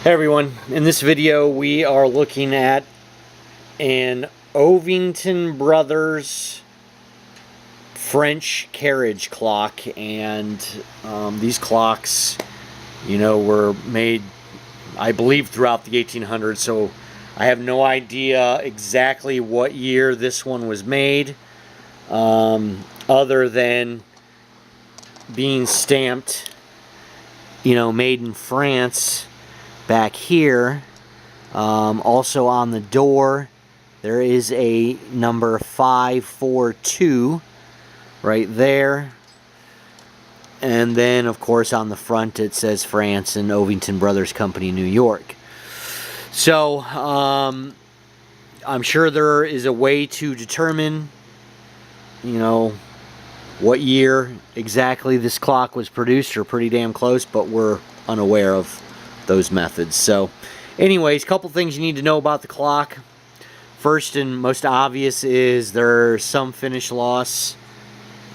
Hey everyone, in this video we are looking at an Ovington Brothers French carriage clock, and these clocks, were made, I believe, throughout the 1800s, so I have no idea exactly what year this one was made, other than being stamped, made in France. Back here, also on the door, there is a number 542 right there. And then, of course, on the front it says France and Ovington Brothers Company, New York. So, I'm sure there is a way to determine, what year exactly this clock was produced, or pretty damn close, but we're unaware of those methods. So anyways, a couple things you need to know about the clock. First and most obvious is there's some finish loss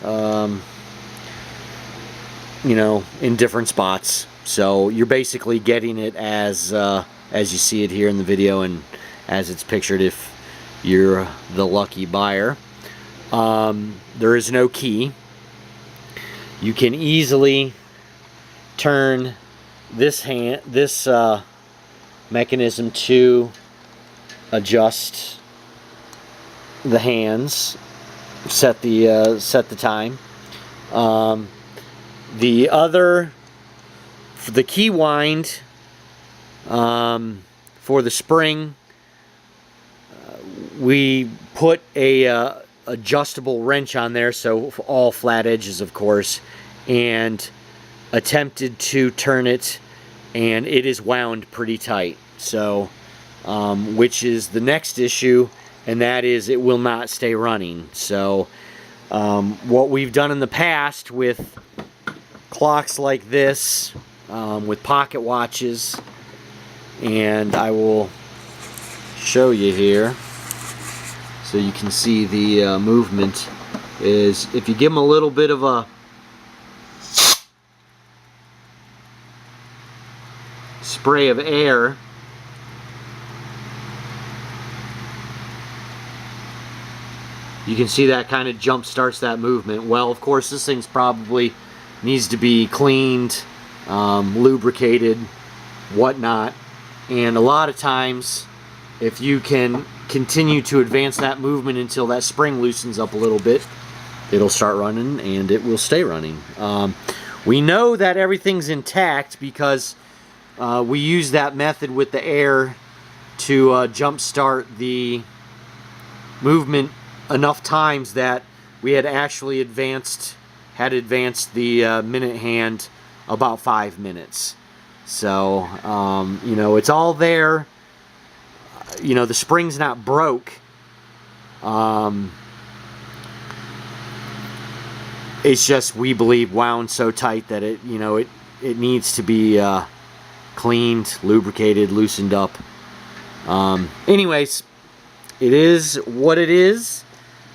in different spots, so you're basically getting it as you see it here in the video and as it's pictured if you're the lucky buyer. There is no key. You can easily turn this mechanism to adjust the hands, set the time. The key wind for the spring, we put a adjustable wrench on there, so all flat edges, of course, and attempted to turn it, and it is wound pretty tight. So which is the next issue, and that is it will not stay running. So what we've done in the past with clocks like this, with pocket watches, and I will show you here so you can see the movement, is if you give them a little bit of a spray of air, you can see that kind of jump starts that movement. Well, of course, this thing's probably needs to be cleaned, lubricated, whatnot, and a lot of times if you can continue to advance that movement until that spring loosens up a little bit, it'll start running and it will stay running. We know that everything's intact because we use that method with the air to jump start the movement enough times that we had actually advanced the minute hand about 5 minutes. So it's all there. The spring's not broke. It's just, we believe, wound so tight that it needs to be cleaned, lubricated, loosened up. Anyways, it is what it is.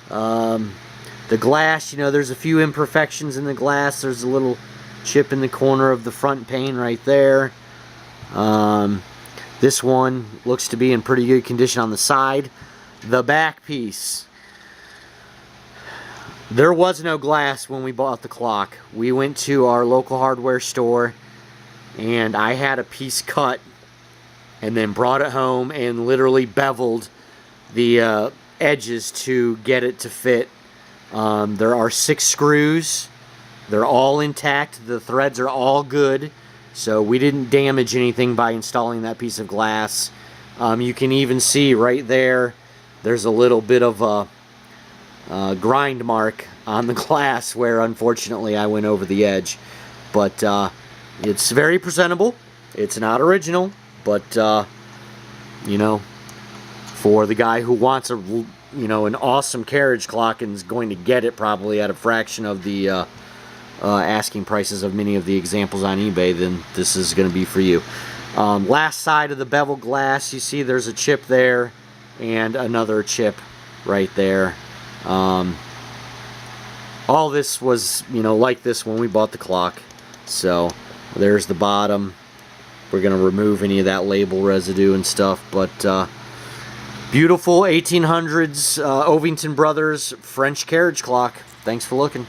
The glass, there's a few imperfections in the glass. There's a little chip in the corner of the front pane right there. This one looks to be in pretty good condition on the side. The back piece, there was no glass when we bought the clock. We went to our local hardware store, and I had a piece cut and then brought it home and literally beveled the edges to get it to fit. There are 6 screws. They're all intact. The threads are all good, so we didn't damage anything by installing that piece of glass. You can even see right there's a little bit of a grind mark on the glass where unfortunately I went over the edge. But it's very presentable. It's not original, but for the guy who wants an awesome carriage clock and is going to get it probably at a fraction of the asking prices of many of the examples on eBay, then this is going to be for you. Last side of the bevel glass, you see there's a chip there and another chip right there. All this was like this when we bought the clock. So there's the bottom We're going to remove any of that label residue and stuff. But beautiful 1800s Ovington Brothers French carriage clock. Thanks for looking.